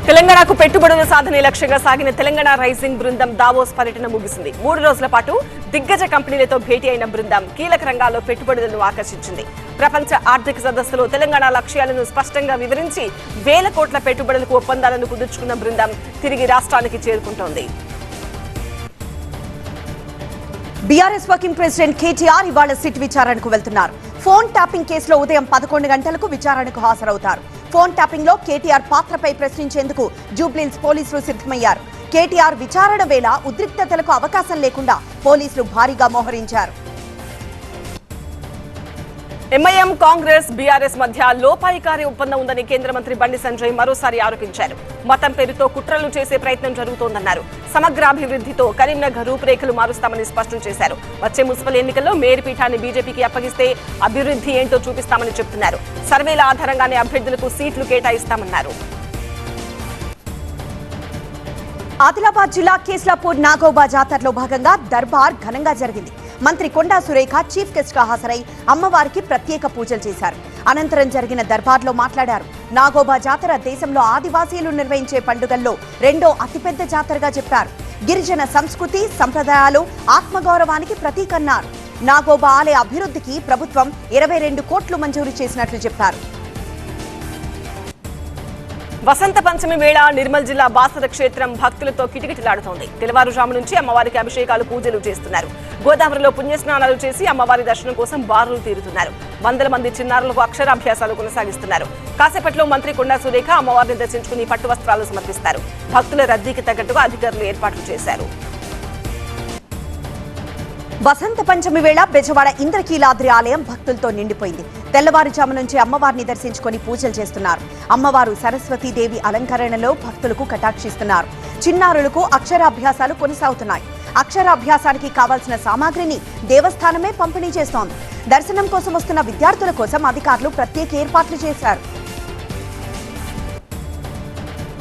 తెలంగాణకు పెట్టుబడుల సాధనే లక్ష్యంగా సాగిన తెలంగాణ రైజింగ్ బృందం దావోస్ పర్యటన ముగిసింది. 3 రోజుల పాటు దిగ్గజ కంపెనీలతో భేటీ అయిన బృందం కీలక రంగాల్లో పెట్టుబడులను ఆకర్షించింది. ప్రపంచ ఆర్థిక సదస్సులో తెలంగాణ లక్ష్యాలను స్పష్టంగా వివరించి వేల కోట్ల పెట్టుబడులకు ఒప్పందాలను కుదుర్చుకున్న బృందం తిరిగి రాష్ట్రానికి చేరుకుంటోంది. బీఆర్ఎస్ వర్కింగ్ ప్రెసిడెంట్ కేటీఆర్ ఇవాళ సిట్ విచారణకు వెళ్తున్నారు. ఫోన్ ట్యాపింగ్ కేసులో ఉదయం 11 గంటలకు విచారణకు హాజరవుతారు. ఫోన్ ట్యాపింగ్ లో కేటీఆర్ పాత్రపై ప్రశ్నించేందుకు జూబ్లీహిల్స్ పోలీసులు సిద్ధమయ్యారు. కేటీఆర్ విచారణ వేళ ఉద్రిక్తతలకు అవకాశం లేకుండా పోలీసులు భారీగా మోహరించారు. ఎంఐఎం, కాంగ్రెస్, బీఆర్ఎస్ మధ్య లోపాయికారి ఒప్పందం ఉందని కేంద్ర మంత్రి బండి సంజయ్ మరోసారి ఆరోపించారు. మతం పేరుతో కుట్రలు చేసే ప్రయత్నం జరుగుతోందన్నారు. సమగ్రాభివృద్ధితో కరీంనగర్ రూపురేఖలు మారుస్తామని స్పష్టం చేశారు. వచ్చే మున్సిపల్ ఎన్నికల్లో మేయర్ పీఠాన్ని బీజేపీకి అప్పగిస్తే అభివృద్ధి ఏంటో చూపిస్తామని చెబుతున్నారు. సర్వేల ఆధారంగానే అభ్యర్థులకు సీట్లు కేటాయిస్తామన్నారు. ఆదిలాబాద్ జిల్లా కేస్లాపూర్ నాగోబా జాతరలో భాగంగా దర్బార్ ఘనంగా జరిగింది. మంత్రి కొండా సురేఖ చీఫ్ గెస్ట్ గా హాజరై అమ్మవారికి ప్రత్యేక పూజలు చేశారు. అనంతరం జరిగిన దర్బార్లో మాట్లాడారు. నాగోబా జాతర దేశంలో ఆదివాసీలు నిర్వహించే పండుగల్లో రెండో అతిపెద్ద జాతరగా చెప్పారు. గిరిజన సంస్కృతి, సంప్రదాయాలు, ఆత్మగౌరవానికి ప్రతీకన్నారు. నాగోబా ఆలయ అభివృద్ధికి ప్రభుత్వం 22 కోట్లు మంజూరు చేసినట్లు చెప్పారు. వసంత పంచమి వేళ నిర్మల్ జిల్లా బాసర క్షేత్రం భక్తులతో కిటకిటలాడుతోంది. తెల్లవారుజాము నుంచి అమ్మవారికి అభిషేకాలు, పూజలు చేస్తున్నారు. గోదావరిలో పుణ్యస్నానాలు చేసి అమ్మవారి దర్శనం కోసం బారులు తీరుతున్నారు. వందల మంది చిన్నారులకు అక్షరాభ్యాసాలు కొనసాగిస్తున్నారు. కాసేపట్లో మంత్రి కొండా సురేఖ అమ్మవారిని దర్శించుకుని పట్టు వస్త్రాలు సమర్పిస్తారు. భక్తుల రద్దీకి తగ్గట్టుగా అధికారులు ఏర్పాట్లు చేశారు. వసంత పంచమి వేళ బెజవాడ ఇంద్రకీలాద్రి ఆలయం భక్తులతో నిండిపోయింది. తెల్లవారుజాము నుంచి అమ్మవారిని దర్శించుకొని పూజలు చేస్తున్నారు. అమ్మవారు సరస్వతీదేవి అలంకరణలో భక్తులకు కటాక్షిస్తున్నారు. చిన్నారులకు అక్షరాభ్యాసాలు కొనసాగుతున్నాయి. అక్షరాభ్యాసానికి కావాల్సిన సామాగ్రిని దేవస్థానమే పంపిణీ చేస్తోంది. దర్శనం కోసం వస్తున్న విద్యార్థుల కోసం అధికారులు ప్రత్యేక ఏర్పాట్లు చేశారు.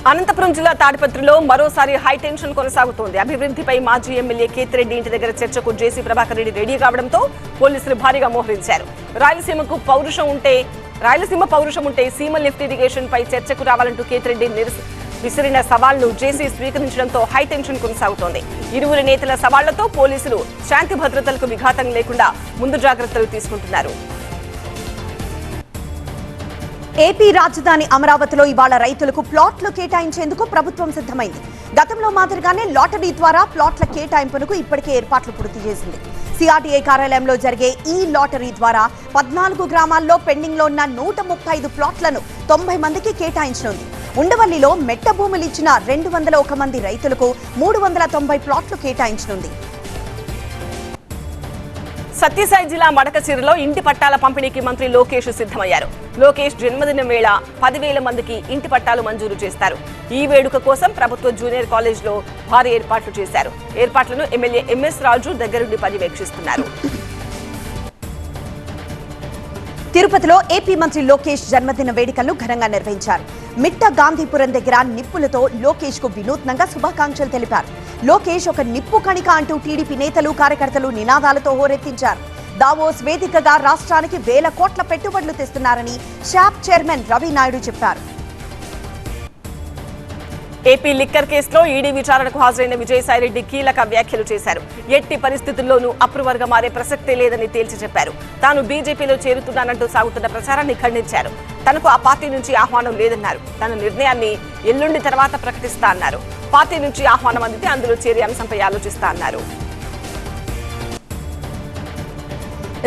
అనంతపురం జిల్లా తాడిపత్రిలో మరోసారి హైటెన్షన్ కొనసాగుతోంది. అభివృద్ధిపై మాజీ ఎమ్మెల్యే కేతిరెడ్డి ఇంటి దగ్గర చర్చకు జేసీ ప్రభాకర్ రెడ్డి రెడీ కావడంతో పోలీసులు భారీగా మోహరించారు. రాయలసీమ పౌరుషం ఉంటే సీమ లిఫ్ట్ ఇరిగేషన్ పై చర్చకు రావాలంటూ కేతిరెడ్డి విసిరిన సవాల్ను జేసీ స్వీకరించడంతో హైటెన్షన్ కొనసాగుతోంది. ఇరువురి నేతల సవాళ్లతో పోలీసులు శాంతి భద్రతలకు విఘాతం లేకుండా ముందు జాగ్రత్తలు తీసుకుంటున్నారు. ఏపీ రాజధాని అమరావతిలో ఇవాళ రైతులకు ప్లాట్లు కేటాయించేందుకు ప్రభుత్వం సిద్ధమైంది. గతంలో మాదిరిగానే లాటరీ ద్వారా ప్లాట్ల కేటాయింపునకు ఇప్పటికే ఏర్పాట్లు పూర్తి చేసింది. సిఆర్డీఏ కార్యాలయంలో జరిగే ఈ లాటరీ ద్వారా 14 గ్రామాల్లో పెండింగ్ లో ఉన్న 135 ప్లాట్లను 90 మందికి కేటాయించనుంది. ఉండవల్లిలో మెట్ట భూములు ఇచ్చిన 201 మంది రైతులకు 390 ప్లాట్లు కేటాయించనుంది. సత్యసాయి జిల్లా మడకశిరలో ఇంటి పట్టాల పంపిణీకి మంత్రి లోకేష్ సిద్ధమయ్యారు. లోకేష్ జన్మదినం వేళ 10,000 మందికి ఇంటి పట్టాలు మంజూరు చేస్తారు. ఈ వేడుక కోసం ప్రభుత్వ జూనియర్ కాలేజ్లో భారీ ఏర్పాట్లు చేశారు. ఏర్పాట్లను ఎమ్మెల్యే ఎంఎస్ రాజు దగ్గరుండి పర్యవేక్షిస్తున్నారు. తిరుపతిలో ఏపీ మంత్రి లోకేష్ జన్మదిన వేడుకలను ఘనంగా నిర్వహించారు. మిట్ట గాంధీపురం దగ్గర నిప్పులతో లోకేష్ కు వినూత్నంగా శుభాకాంక్షలు తెలిపారు. లోకేష్ ఒక నిప్పు కణిక అంటూ టీడీపీ నేతలు, కార్యకర్తలు నినాదాలతో హోరెత్తించారు. దావోస్ వేదికగా రాష్ట్రానికి వేల కోట్ల పెట్టుబడులు తెస్తున్నారని షాప్ చైర్మన్ రవి నాయుడు చెప్పారు. ఏపీ లిక్కర్ కేసులో ఈడీ విచారణకు హాజరైన విజయసాయిరెడ్డి కీలక వ్యాఖ్యలు చేశారు. ఎట్టి పరిస్థితుల్లోనూ అప్రూవర్గా మారే ప్రసక్తే లేదని తేల్చి చెప్పారు. తాను బీజేపీలో చేరుతున్నానంటూ సాగుతున్న ప్రచారాన్ని ఖండించారు. తనకు ఆ పార్టీ నుంచి ఆహ్వానం లేదన్నారు. తన నిర్ణయాన్ని ఎల్లుండి తర్వాత ప్రకటిస్తా అన్నారు. పార్టీ నుంచి ఆహ్వానం అందితే అందులో చేరే అంశంపై ఆలోచిస్తా అన్నారు.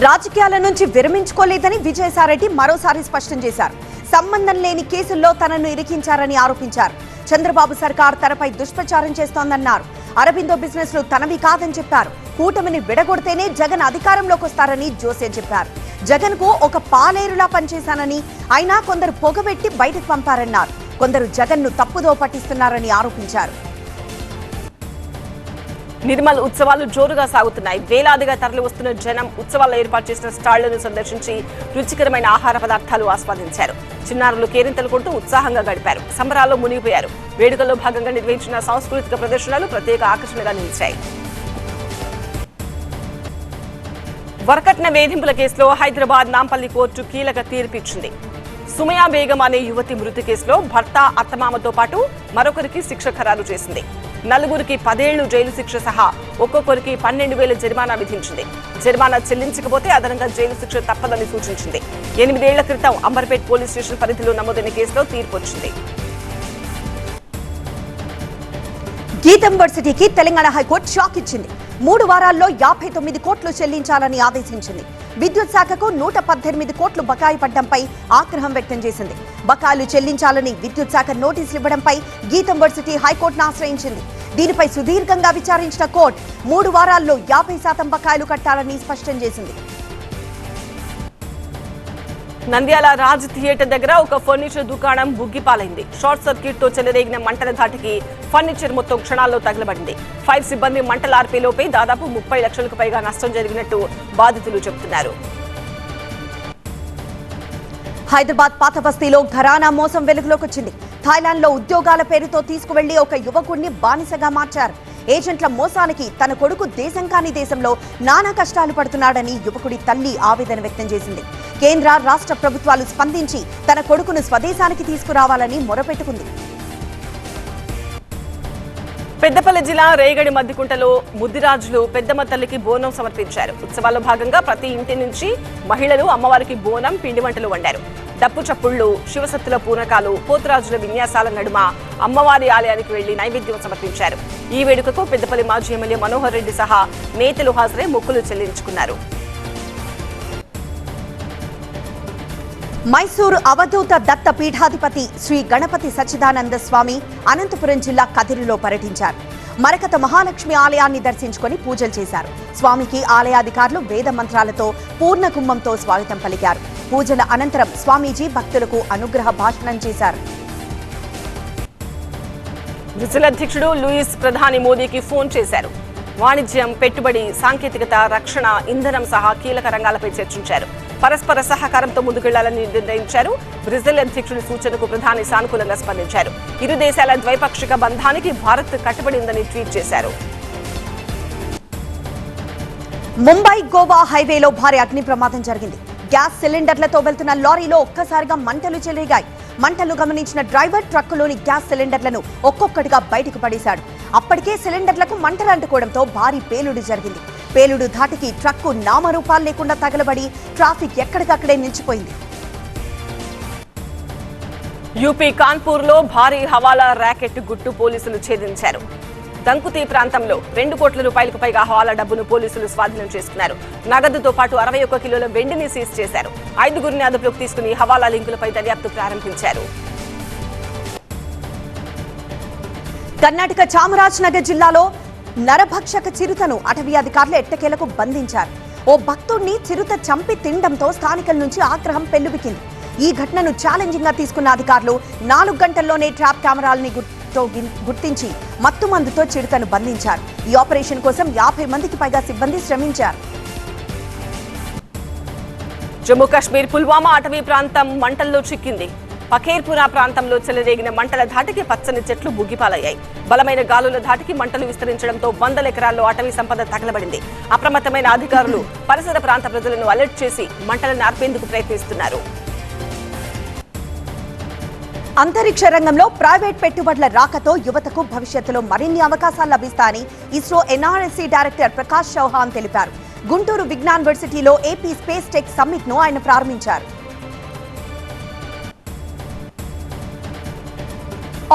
రాజకీయాల నుంచి విరమించుకోలేదని విజయసాయిరెడ్డి మరోసారి స్పష్టం చేశారు. సంబంధం లేని కేసుల్లో తనను ఇరికించారని ఆరోపించారు. చంద్రబాబు సర్కార్ తనపై దుష్ప్రచారం చేస్తోందన్నారు. అరబిందో బిజినెస్ లు తనవి కాదని చెప్పారు. కూటమిని విడగొడితేనే జగన్ అధికారంలోకి వస్తారని జోసే చెప్పారు. జగన్ కు ఒక పాలేరులా పనిచేశానని, అయినా కొందరు పొగబెట్టి బయటకు పంపారన్నారు. కొందరు జగన్ ను తప్పుదో పట్టిస్తున్నారని ఆరోపించారు. నిర్మల్ ఉత్సవాలు జోరుగా సాగుతున్నాయి. వేలాదిగా తరలి వస్తున్న జనం ఉత్సవాల్లో ఏర్పాటు చేసిన స్టాళ్లను సందర్శించి రుచికరమైన ఆహార పదార్థాలు ఆస్వాదించారు. చిన్నారులు కేరింతలు కొడుతూ ఉత్సాహంగా గడిపారు. సంబరాల్లో మునిగిపోయారు. వేడుకల్లో భాగంగా నిర్వహించిన సాంస్కృతిక ప్రదర్శనలు ప్రత్యేక ఆకర్షణగా నిలిచాయి. వరకట్న వేధింపుల కేసులో హైదరాబాద్ నాంపల్లి కోర్టు కీలక తీర్పు ఇచ్చింది. సుమయా బేగం అనే యువతి మృతి కేసులో భర్త అత్తమామతో పాటు మరొకరికి శిక్ష ఖరారు చేసింది. నలుగురికి 10 ఏళ్లు జైలు శిక్ష సహా ఒక్కొక్కరికి 12,000 జరిమానా విధించింది. జరిమానా చెల్లించకపోతే అదనంగా జైలు శిక్ష తప్పదని సూచించింది. 8 ఏళ్ల క్రితం అంబర్పేట్ పోలీస్ స్టేషన్ పరిధిలో నమోదైన కేసులో తీర్పు వచ్చింది. గీతం వర్సిటీకి తెలంగాణ హైకోర్టు షాక్ ఇచ్చింది. 3 వారాల్లో 59 కోట్లు చెల్లించాలని ఆదేశించింది. విద్యుత్ శాఖకు 118 కోట్లు బకాయి పడ్డంపై ఆగ్రహం వ్యక్తం చేసింది. బకాయిలు చెల్లించాలని విద్యుత్ శాఖ నోటీసులు ఇవ్వడంపై గీతం వర్సిటీ హైకోర్టును ఆశ్రయించింది. దీనిపై సుదీర్ఘంగా విచారించిన కోర్టు 3 వారాల్లో 50% బకాయిలు కట్టాలని స్పష్టం చేసింది. నంద్యాల రాజ్ థియేటర్ దగ్గర ఒక ఫర్నిచర్ దుకాణం బుగ్గిపాలైంది. షార్ట్ సర్క్యూట్ తో చెలరేగిన మంటల ధాటికి ఫర్నిచర్ మొత్తం క్షణాల్లో తగలబడింది. ఫైర్ సిబ్బంది మంటలు ఆర్పేలోపే దాదాపు 30 లక్షలకు పైగా నష్టం జరిగినట్టు బాధితులు చెబుతున్నారు. హైదరాబాద్ పాత బస్తీలో ఘరానా మోసం వెలుగులోకి వచ్చింది. థాయిలాండ్ లో ఉద్యోగాల పేరుతో తీసుకువెళ్లి ఒక యువకుడిని బానిసగా మార్చారు. ఏజెంట్ల మోసానికి తన కొడుకు దేశం కాని దేశంలో నానా కష్టాలు పడుతున్నాడని యువకుడి తల్లి ఆవేదన వ్యక్తం చేసింది. కేంద్ర రాష్ట్ర ప్రభుత్వాలు స్పందించి తన కొడుకును స్వదేశానికి తీసుకురావాలని మొరపెట్టుకుంది. పెద్దపల్లి జిల్లా రేగడి మద్దికుంటలో ముద్దిరాజులు పెద్దమ్మ తల్లికి బోనం సమర్పించారు. ఉత్సవాల్లో భాగంగా ప్రతి ఇంటి నుంచి మహిళలు అమ్మవారికి బోనం, పిండి వంటలు వండారు. డప్పు చప్పుళ్లు, శివసత్తుల పూనకాలు, పోతురాజుల విన్యాసాల నడుమ అమ్మవారి ఆలయానికి వెళ్లి నైవేద్యం సమర్పించారు. ఈ వేడుకకు పెద్దపల్లి మాజీ ఎమ్మెల్యే మనోహర్ రెడ్డి సహా నేతలు హాజరై మొక్కులు చెల్లించుకున్నారు. మైసూరు అవధూత దత్త పీఠాధిపతి శ్రీ గణపతి సచ్చిదానంద స్వామి అనంతపురం జిల్లా కదిరిలో పర్యటించారు. మరకత మహాలక్ష్మి ఆలయాన్ని దర్శించుకొని పూజలు చేశారు. స్వామికి ఆలయాధికారులు వేద మంత్రాలతో పూర్ణ కుంభంతో స్వాగతం పలికారు. పూజల అనంతరం స్వామీజీ భక్తులకు అనుగ్రహ భాషణం చేశారు. బ్రెజిల్ అధ్యక్షుడు లూయిస్ ప్రధాని మోదీకి ఫోన్ చేశారు. వాణిజ్యం, పెట్టుబడి, సాంకేతికత, రక్షణ, ఇంధనం సహా కీలక రంగాలపై చర్చించారు. పరస్పర సహకారంతో ముందుకెళ్లాలని నిర్ణయించారు. బ్రెజిల్ అధ్యక్షుడి సూచనకు ప్రధాని సానుకూలంగా స్పందించారు. ఇరు దేశాల ద్వైపాక్షిక బంధానికి భారత్ కట్టుబడి ఉందని ట్వీట్ చేశారు. ముంబై గోవా హైవేలో భారీ అగ్ని ప్రమాదం జరిగింది. గ్యాస్ సిలిండర్లతో వెళ్తున్న లారీలో ఒక్కసారిగా మంటలు చెలరేగాయి. మంటలు గమనించిన డ్రైవర్ ట్రక్కులోని గ్యాస్ సిలిండర్లను ఒక్కొక్కటిగా బయటకు పడేశాడు. అప్పటికే సిలిండర్లకు మంటలు అంటుకోవడంతో భారీ పేలుడు జరిగింది. పేలుడు ధాటికి ట్రక్కు నామరూపాలు లేకుండా తగలబడి ట్రాఫిక్ ఎక్కడికక్కడే నిలిచిపోయింది. యూపీ కాన్పూర్ లో భారీ హవాలా ర్యాకెట్ గుట్టు పోలీసులు ఛేదించారు. దంకుతీ ప్రాంతంలో 2 కోట్ల రూపాయలకు పైగా హవాలా డబ్బును పోలీసులు స్వాధీనం చేసుకున్నారు. నగదుతో పాటు 61 కిలోల వెండిని సీజ్ చేశారు. 5గురిని అదుపులోకి తీసుకుని హవాలా లింకులపై దర్యాప్తు ప్రారంభించారు. కర్ణాటక చామరాజ్నగర్ జిల్లాలో నరభక్షక చిరుతను అటవీ అధికారులు ఎట్టకేలకు బంధించారు. ఓ భక్తుడిని చిరుత చంపి తినడంతో స్థానికుల నుంచి ఆగ్రహం పెల్లుబికింది. ఈ ఘటనను ఛాలెంజింగ్ గా తీసుకున్న అధికారులు 4 గంటల్లోనే ట్రాప్ కెమెరాలని గుర్తించి మత్తుమందుతో చిరుతను బంధించారు. ఈ ఆపరేషన్ కోసం 50 మందికి పైగా సిబ్బంది శ్రమించారు. జమ్మూ కాశ్మీర్ పుల్వామా అటవీ ప్రాంతం మంటల్లో చిక్కింది. పఖేర్పురా ప్రాంతంలో చెలరేగిన మంటల ధాటికి పచ్చని చెట్లు బుగ్గిపాలయ్యాయి. బలమైన గాలుల ధాటికి మంటలు విస్తరించడంతో 100 ఎకరాల్లో అటవీ సంపద తగలబడింది. అప్రమత్తమైన అధికారులు పరిసర ప్రాంత ప్రజలను అలర్ట్ చేసి మంటలను ఆర్పేందుకు ప్రయత్నిస్తున్నారు. అంతరిక్ష రంగంలో ప్రైవేట్ పెట్టుబడుల రాకతో యువతకు భవిష్యత్తులో మరిన్ని అవకాశాలు లభిస్తాయని ఇస్రో ఎన్ఆర్ఎస్సీ డైరెక్టర్ ప్రకాష్ చౌహాన్ తెలిపారు. గుంటూరు విజ్ఞాన్ యూనివర్సిటీలో ఏపీ స్పేస్ టెక్ సమ్మిట్ ను ఆయన ప్రారంభించారు.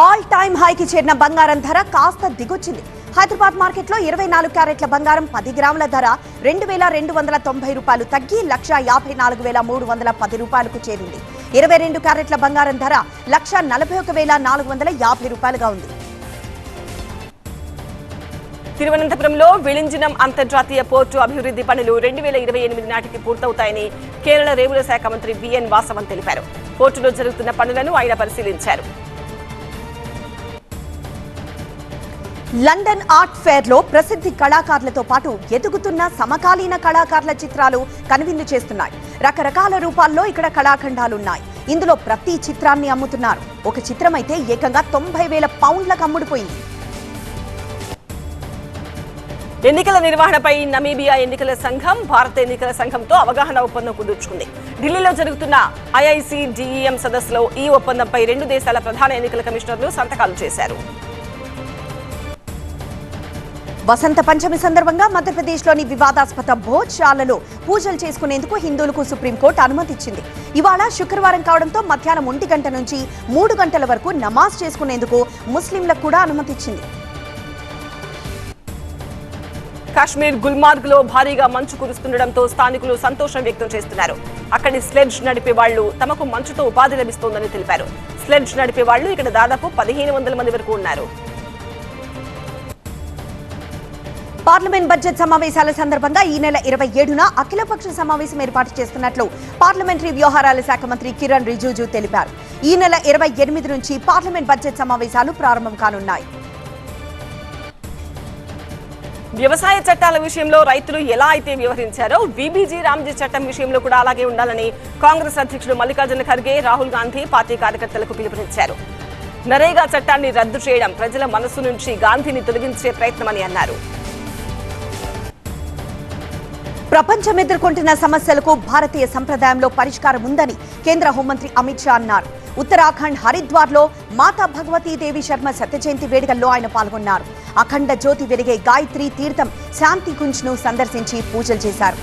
ఆల్ టైమ్ హైకి చేరిన బంగారం ధర కాస్త దిగొచ్చింది. హైదరాబాద్ మార్కెట్లో 24 క్యారెట్ల బంగారం 10 గ్రాముల ధర 2,290 రూపాయలు తగ్గి 1,54,310 రూపాయలకు చేరింది. 22 క్యారెట్ల బంగారం ధర 1,41,450 రూపాయలుగా ఉంది. తిరువనంతపురంలో విళింజనం అంతర్జాతీయ పోర్టు అభివృద్ధి పనులు 2028 నాటికి పూర్తవుతాయని కేరళ రేవుల శాఖ మంత్రి విఎన్ వాసవన్ తెలిపారు. పోర్టులో జరుగుతున్న పనులను ఆయన పరిశీలించారు. లండన్ ఆర్ట్ ఫేర్ లో ప్రసిద్ధి కళాకారులతో పాటు ఎదుగుతున్న సమకాలీన కళాకారుల చిత్రాలు కనువిందు చేస్తున్నాయి. రకరకాల రూపాల్లో ఇక్కడ కళాఖండాలున్నాయి. ఇందులో ప్రతి చిత్రాన్ని అమ్ముతున్నారు. ఒక చిత్రం అయితే ఏకంగా 90,000 పౌండ్లకు అమ్ముడుపోయింది. ఎన్నికల నిర్వహణపై నమీబియా ఎన్నికల సంఘం భారత ఎన్నికల సంఘంతో అవగాహన ఒప్పందం కుదుర్చుకుంది. ఢిల్లీలో జరుగుతున్న IICDEM సదస్సులో ఈ ఒప్పందంపై రెండు దేశాల ప్రధాన ఎన్నికల కమిషనర్లు సంతకాలు చేశారు. వసంత పంచమి సందర్భంగా మధ్యప్రదేశ్లోని వివాదాస్పద భోజ్శాలలో పూజలు చేసుకునేందుకు హిందువులకు సుప్రీంకోర్టు అనుమతిచ్చింది. ఇవాళ శుక్రవారం కావడంతో మధ్యాహ్నం 1 గంట నుంచి 3 గంటల వరకు నమాజ్ చేసుకునేందుకు ముస్లింలకు కూడా అనుమతిచ్చింది. కాశ్మీర్ గుల్మార్గ్ లో భారీగా మంచు కురుస్తుండటంతో స్థానికులు సంతోషం వ్యక్తం చేస్తున్నారు. అక్కడి స్లెడ్జ్ నడిపే వాళ్లు తమకు మంచుతో ఉపాధి లభిస్తోందని తెలిపారు. స్లెడ్జ్ నడిపే వాళ్లు ఇక్కడ దాదాపు 1500 మంది వరకు ఉన్నారు. పార్లమెంట్ బడ్జెట్ సమావేశాల సందర్భంగా ఈ నెల 27న అఖిలపక్ష సమావేశం ఏర్పాటు చేస్తున్నట్లు పార్లమెంటరీ వ్యవహారాల శాఖ మంత్రి కిరణ్ రిజిజు తెలిపారు. ఈ నెల 28 నుంచి పార్లమెంట్ బడ్జెట్ సమావేశాలు ప్రారంభం కానున్నాయి. వ్యవసాయ చట్టాల విషయంలో రైతులు ఎలా అయితే వ్యవహరించారో వీబీజీ రామ్జీ చట్టం విషయంలో కూడా అలాగే ఉండాలని కాంగ్రెస్ అధ్యక్షుడు మల్లికార్జున ఖర్గే, రాహుల్ గాంధీ పార్టీ కార్యకర్తలకు పిలుపునిచ్చారు. నరేగా చట్టాన్ని రద్దు చేయడం ప్రజల మనస్సు నుంచి గాంధీని తొలగించే ప్రయత్నమని అన్నారు. ప్రపంచం ఎదుర్కొంటున్న సమస్యలకు భారతీయ సంప్రదాయంలో పరిష్కారం ఉందని కేంద్ర హోంమంత్రి అమిత్ షా అన్నారు. ఉత్తరాఖండ్ హరిద్వార్లో మాతా భగవతీదేవి శర్మ శత జయంతి వేడుకల్లో ఆయన పాల్గొన్నారు. అఖండ జ్యోతి వెలిగే గాయత్రి తీర్థం శాంతి కుంజ్ ను సందర్శించి పూజలు చేశారు.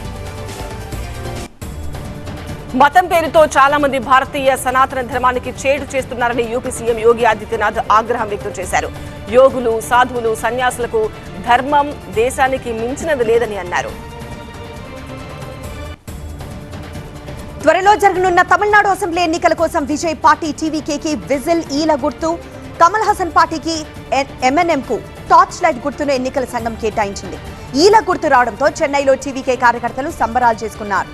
మతం పేరుతో చాలా మంది భారతీయ సనాతన ధర్మానికి చేడు చేస్తున్నారని యూపీ సీఎం యోగి ఆదిత్యనాథ్ ఆగ్రహం వ్యక్తం చేశారు. యోగులు, సాధువులు, సన్యాసులకు ధర్మం దేశానికి మించినది లేదని అన్నారు. త్వరలో జరగనున్న తమిళనాడు అసెంబ్లీ ఎన్నికల కోసం విజయ్ పార్టీ టీవీకేకి విజిల్ ఈల గుర్తు, కమల్ హాసన్ పార్టీకి MNM-కు టార్చ్ లైట్ గుర్తును ఎన్నికల సంఘం కేటాయించింది. ఈల గుర్తు రావడంతో చెన్నైలో టీవీకే కార్యకర్తలు సంబరాలు చేసుకున్నారు.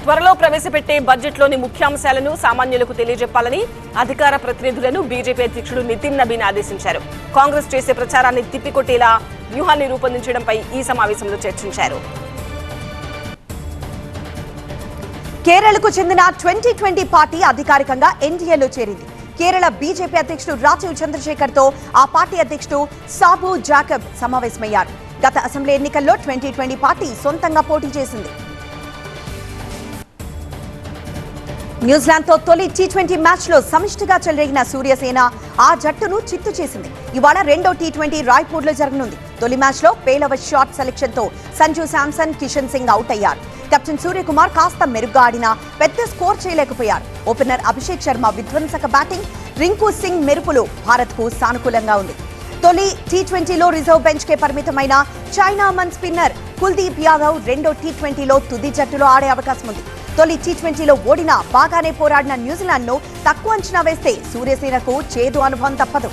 త్వరలో ప్రవేశపెట్టే బడ్జెట్లోని ముఖ్యాంశాలను సామాన్యులకు తెలియజెప్పాలని అధికార ప్రతినిధులను బీజేపీ అధ్యక్షుడు నితిన్ నబీన్ ఆదేశించారు. కాంగ్రెస్ చేసే ప్రచారాన్ని తిప్పికొట్టేలా వ్యూహాన్ని రూపొందించడంపై ఈ సమావేశంలో చర్చించారు. కేరళకు చెందిన 2020 పార్టీ అధికారికంగా ఎన్డీఏలో చేరింది. కేరళ బీజేపీ అధ్యక్షుడు రాజీవ్ చంద్రశేఖర్ తో ఆ పార్టీ అధ్యక్షుడు సాబు జాకబ్ సమావేశమయ్యారు. గత అసెంబ్లీ ఎన్నికల్లో 2020 పార్టీ సొంతంగా పోటీ చేసింది. న్యూజిలాండ్ తో తొలి T20 మ్యాచ్ లో సమిష్టిగా చెలరేగిన సూర్యసేన ఆ జట్టును చిత్తు చేసింది. ఇవాళ రెండో T20 రాయ్పూర్ లో జరగనుంది. తొలి మ్యాచ్ లో పేలవ షాట్ సెలెక్షన్ తో సంజు శాంసన్, కిషన్ సింగ్ అవుట్ అయ్యారు. కెప్టెన్ సూర్యకుమార్ కాస్త మెరుగ్గా ఆడినా పెద్ద స్కోర్ చేయలేకపోయారు. ఓపెనర్ అభిషేక్ శర్మ విధ్వంసక బ్యాటింగ్, రింకు సింగ్ మెరుపులు భారత్ కు సానుకూలంగా ఉంది. తొలి T20లో రిజర్వ్ బెంచ్ కే పరిమితమైన చైనా మన్ స్పిన్నర్ కుల్దీప్ యాదవ్ రెండో T20లో తుది జట్టులో ఆడే అవకాశం ఉంది. తొలి T20లో ఓడినా బాగానే పోరాడిన న్యూజిలాండ్ ను తక్కువ అంచనా వేస్తే సూర్యసేనకు చేదు అనుభవం తప్పదు.